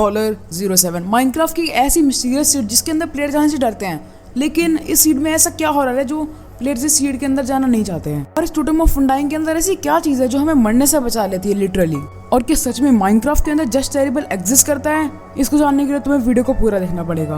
$07। Minecraft की ऐसी mysterious seed जिसके अंदर प्लेयर जाने से डरते हैं, लेकिन इस सीड में ऐसा क्या हो रहा है जो प्लेयर्स इस सीड के अंदर जाना नहीं चाहते हैं। और इस टोटम ऑफ फंडाइंग के अंदर ऐसी क्या चीज़ है जो हमें मरने से बचा लेती है लिटरली, और कि सच में माइनक्राफ्ट के अंदर जस्ट टेरिबल एग्जिस्ट करता है? इसको जानने के लिए तुम्हें वीडियो को पूरा देखना पड़ेगा।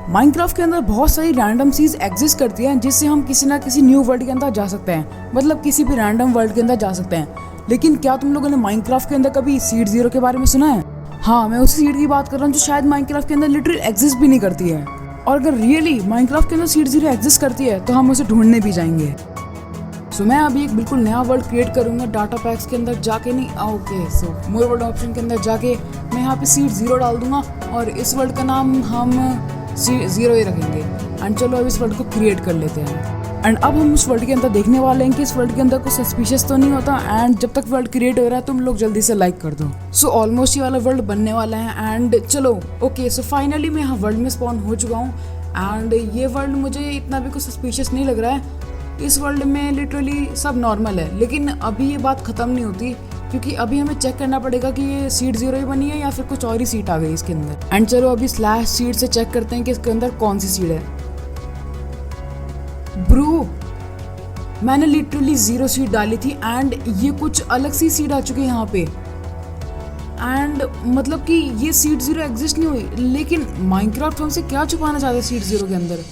माइनक्राफ्ट के अंदर बहुत सारी रैंडम चीज एग्जिस्ट करती हैं जिससे हम किसी ना किसी न्यू वर्ल्ड के अंदर जा सकते हैं, मतलब किसी भी रैंडम वर्ल्ड के अंदर जा सकते हैं। लेकिन क्या तुम लोगों ने माइनक्राफ्ट के अंदर कभी सीड जीरो के बारे में सुना है? हाँ, मैं उसी सीड की बात कर रहा हूँ जो शायद माइनक्राफ्ट के अंदर लिटरली एग्जिस्ट भी नहीं करती है। और अगर रियली माइनक्राफ्ट के अंदर सीड जीरो एग्जिस्ट करती है तो हम उसे ढूंढने भी जाएंगे। सो मैं अभी एक बिल्कुल नया वर्ल्ड क्रिएट करूंगा डाटा पैक्स के अंदर जाके, नहीं ओके, सो मोर वर्ल्ड ऑप्शन के अंदर जाके मैं यहाँ पे सीड जीरो डाल दूंगा और इस वर्ल्ड का नाम हम जीरो ही रखेंगे। एंड चलो अब इस वर्ल्ड को क्रिएट कर लेते हैं। एंड अब हम उस वर्ल्ड के अंदर देखने वाले हैं कि इस वर्ल्ड के अंदर कुछ सस्पिशियस तो नहीं होता। एंड जब तक वर्ल्ड क्रिएट हो रहा है तुम लोग जल्दी से लाइक कर दो। सो ऑलमोस्ट ये वाला वर्ल्ड बनने वाला है। एंड चलो ओके, सो फाइनली मैं यहाँ वर्ल्ड में स्पॉन हो चुका हूँ। एंड ये वर्ल्ड मुझे इतना भी कुछ सस्पिशियस नहीं लग रहा है। इस वर्ल्ड में लिटरली सब नॉर्मल है, लेकिन अभी ये बात ख़त्म नहीं होती क्योंकि अभी हमें चेक करना पड़ेगा कि ये सीड जीरो ही बनी है या फिर कुछ और ही सीट आ गई इसके अंदर। एंड चलो अभी स्लैश सीड से चेक करते हैं कि इसके अंदर कौन सी सीड है। ब्रो, मैंने लिटरली जीरो सीड डाली थी एंड ये कुछ अलग सी सीड आ चुकी है यहाँ पे। एंड मतलब कि ये सीड जीरो एग्जिस्ट नहीं हुई, लेकिन माइनक्राफ्ट हमसे क्या छुपाना चाहते हैं सीड जीरो के अंदर।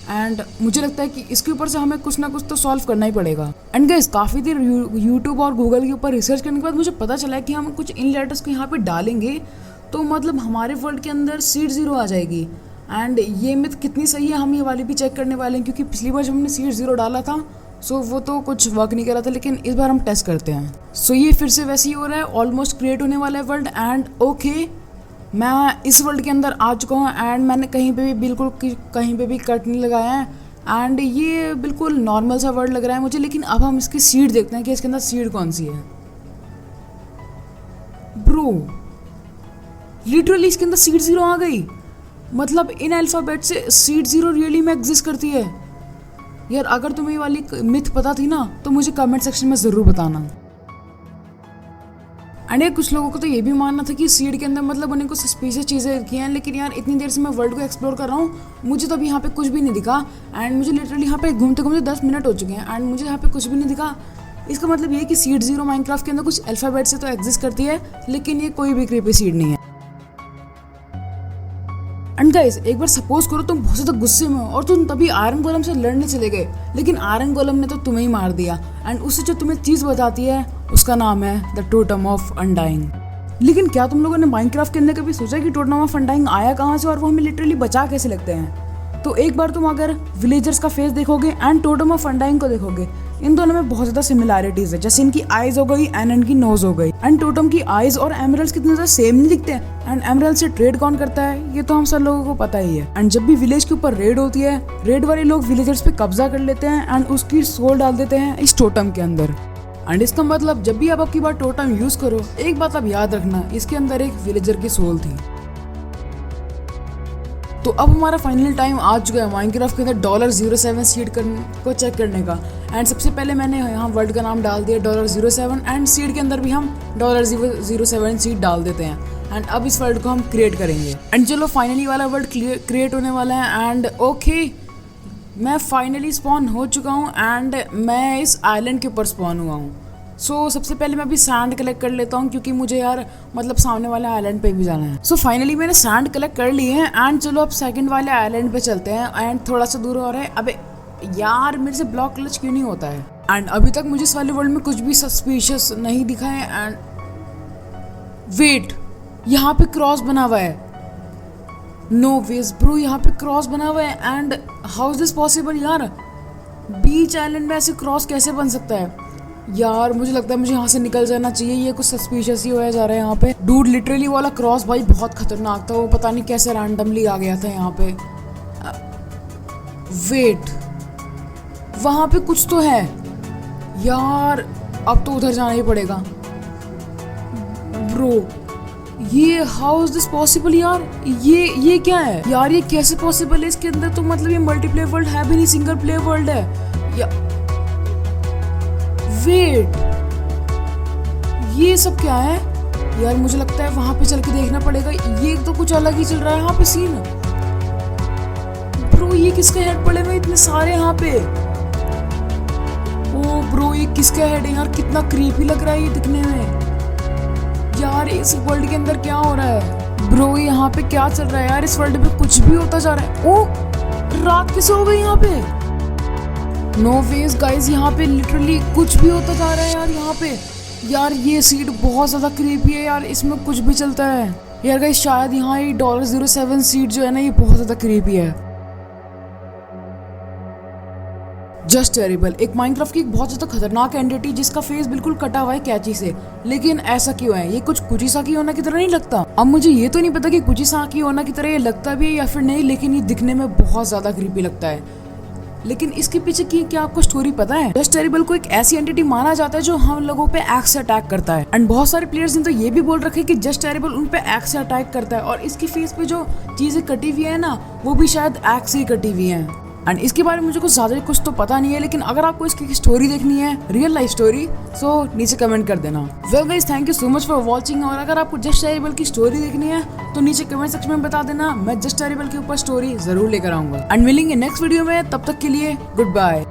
एंड मुझे लगता है कि इसके ऊपर से हमें कुछ ना कुछ तो सॉल्व करना ही पड़ेगा। एंड गाइस, काफ़ी देर यूट्यूब और गूगल के ऊपर रिसर्च करने के बाद मुझे पता चला है कि हम कुछ इन लेटर्स को यहाँ पे डालेंगे तो मतलब हमारे वर्ल्ड के अंदर सीड जीरो आ जाएगी। एंड ये मिथ कितनी सही है हम ये वाली भी चेक करने वाले हैं, क्योंकि पिछली बार जब हमने सीड जीरो डाला था सो वो तो कुछ वर्क नहीं कर रहा था, लेकिन इस बार हम टेस्ट करते हैं। सो ये फिर से वैसे ही हो रहा है, ऑलमोस्ट क्रिएट होने वाला है वर्ल्ड। एंड ओके, मैं इस वर्ल्ड के अंदर आ चुका हूँ एंड मैंने कहीं पे भी बिल्कुल कहीं पे भी कट नहीं लगाया है। एंड ये बिल्कुल नॉर्मल सा वर्ल्ड लग रहा है मुझे। लेकिन अब हम इसकी सीड देखते हैं कि इसके अंदर सीड कौन सी है। ब्रो, लिटरली इसके अंदर सीड जीरो आ गई। मतलब इन अल्फाबेट से सीड जीरो रियली में एग्जिस्ट करती है यार। अगर तुम्हें ये वाली मिथ पता थी ना तो मुझे कमेंट सेक्शन में ज़रूर बताना। एंड कुछ लोगों को तो ये भी मानना था कि सीड के अंदर मतलब उन्हें कुछ सस्पिशियस चीज़ें रखी हैं, लेकिन यार इतनी देर से मैं वर्ल्ड को एक्सप्लोर कर रहा हूँ, मुझे तो अभी यहाँ पे कुछ भी नहीं दिखा। एंड मुझे लिटरली यहाँ पे घूमते घूमते 10 मिनट हो चुके हैं एंड मुझे यहाँ पे कुछ भी नहीं दिखा। इसका मतलब ये कि सीड जीरो माइनक्राफ्ट के अंदर कुछ अल्फाबेट से तो एग्जिस्ट करती है, लेकिन ये कोई भी क्रीपी सीड नहीं है। एंड गाइस, एक बार सपोज करो तुम बहुत ज़्यादा गुस्से में हो और तुम तभी आयरन गोलम से लड़ने चले गए, लेकिन आयरन गोलम ने तो तुम्हें ही मार दिया। एंड उससे जो तुम्हें चीज़ बताती है उसका नाम है द टोटम ऑफ अनडाइंग। लेकिन क्या तुम लोगों ने माइनक्राफ्ट के अंदर कभी सोचा कि टोटम ऑफ अनडाइंग आया कहाँ से और वो हमें लिटरली बचा कैसे लगते हैं? तो एक बार तुम अगर विलेजर्स का फेस देखोगे एंड टोटम ऑफ अनडाइंग को देखोगे, इन दोनों में बहुत ज़्यादा सिमिलैरिटीज है। जैसे इनकी आइज हो गई एंड इनकी नोज हो गई। एंड टोटम की आइज और एमरल्ड्स कितने ज़्यादा सेम नहीं दिखते हैं। एंड एमरल्ड से ट्रेड कौन करता है ये तो हम सब लोगों को पता ही है। एंड जब भी विलेज के ऊपर रेड होती है, रेड वाले लोग विलेजर्स पे कब्जा कर लेते हैं एंड उसकी सोल डाल देते हैं इस टोटम के अंदर। एंड इसका मतलब जब भी आप आपकी बार टोटम यूज करो, एक बात आप याद रखना, इसके अंदर एक विलेजर की सोल थी। तो अब हमारा फाइनल टाइम आ चुका है माइनक्राफ्ट के अंदर $07 सीड को चेक करने का। एंड सबसे पहले मैंने यहाँ वर्ल्ड का नाम डाल दिया $07 एंड सीड के अंदर भी हम $07 सीड डाल देते हैं। एंड अब इस वर्ल्ड को हम क्रिएट करेंगे। एंड चलो फाइनली वाला वर्ल्ड क्रिएट होने वाला है। एंड ओके, मैं फाइनली स्पॉन हो चुका हूँ एंड मैं इस आइलैंड के ऊपर स्पॉन हुआ हूँ। सो सबसे पहले मैं अभी सैंड कलेक्ट कर लेता हूँ क्योंकि मुझे यार मतलब सामने वाले आइलैंड पे भी जाना है। सो फाइनली मैंने सैंड कलेक्ट कर लिए हैं एंड चलो अब सेकंड वाले आइलैंड पे चलते हैं। एंड थोड़ा सा दूर हो रहा है। अबे यार, मेरे से ब्लॉक क्लच क्यों नहीं होता है? एंड अभी तक मुझे इस वाले वर्ल्ड में कुछ भी सस्पिशियस नहीं दिखा है। एंड वेट, यहाँ पे क्रॉस बना हुआ है। नो वेज ब्रो, यहाँ पे क्रॉस बना हुआ है। And how is this possible यार? बीच आइलैंड में ऐसे क्रॉस कैसे बन सकता है यार? मुझे लगता है मुझे यहाँ से निकल जाना चाहिए, ये कुछ सस्पिशियस ही होया जा रहा है यहाँ पे। डूड, लिटरली वाला क्रॉस भाई बहुत खतरनाक था, वो पता नहीं कैसे रैंडमली आ गया था यहाँ पे। वेट, वहाँ पे कुछ तो है यार, अब तो उधर जाना ही पड़ेगा। ब्रो, ये हाउ इज दिस पॉसिबल यार? ये क्या है यार? ये कैसे पॉसिबल है? इसके अंदर तो मतलब ये मल्टीप्लेयर वर्ल्ड है भी नहीं, सिंगल प्लेयर वर्ल्ड है या वेट, ये सब क्या है? यार मुझे लगता है वहां पे चल के देखना पड़ेगा, ये तो कुछ अलग ही चल रहा है यहाँ पे सीन। ब्रो ये किसके हेड पड़े हुए इतने सारे यहाँ पे? ओ ब्रो ये किसका हेड है यार, कितना क्रीपी लग रहा है ये दिखने में। यार इस वर्ल्ड के अंदर क्या हो रहा है ब्रो, यहाँ पे क्या चल रहा है यार, इस वर्ल्ड में कुछ भी होता जा रहा है। ओ रात कैसे हो गई यहाँ पे? नो वेज गाइस, यहाँ पे लिटरली कुछ भी होता जा रहा है यार यहाँ पे। यार ये सीट बहुत ज्यादा क्रीपी है यार, इसमें कुछ भी चलता है यार गाइस। शायद यहाँ ये $07 सीट जो है ना, ये बहुत ज्यादा क्रीपी है। जस्ट टेरिबल, एक माइनक्राफ्ट की एक बहुत ज्यादा खतरनाक एंटिटी जिसका फेस बिल्कुल कटा हुआ है कैंची से। लेकिन ऐसा क्यों है, ये कुछ कुचिसाकी होना की तरह नहीं लगता। अब मुझे ये तो नहीं पता कि कुचिसाकी होना की तरह ये लगता भी है या फिर नहीं, लेकिन ये दिखने में बहुत ज्यादा क्रीपी लगता है। लेकिन इसके पीछे की क्या आपको स्टोरी पता है? जस्ट टेरिबल को एक ऐसी एंटिटी माना जाता है जो हम लोगों पे एक्स से अटैक करता है। एंड बहुत सारे प्लेयर्स ने तो ये भी बोल रखे कि जस्ट टेरिबल उन पे एक्स से अटैक करता है, और इसकी फेस पे जो चीजें कटी हुई है ना, वो भी शायद एक्स से ही कटी हुई है। एंड इसके बारे में मुझे कुछ ज्यादा कुछ तो पता नहीं है, लेकिन अगर आपको इसकी स्टोरी देखनी है, रियल लाइफ स्टोरी, सो नीचे कमेंट कर देना। Well guys, thank you so much for watching. और अगर आपको जस्ट टेरिबल की स्टोरी देखनी है तो नीचे कमेंट सेक्शन में बता देना, मैं जस्ट टेरिबल के ऊपर स्टोरी जरूर लेकर आऊंगा। एंड मिलेंगे नेक्स्ट वीडियो में, तब तक के लिए गुड बाय।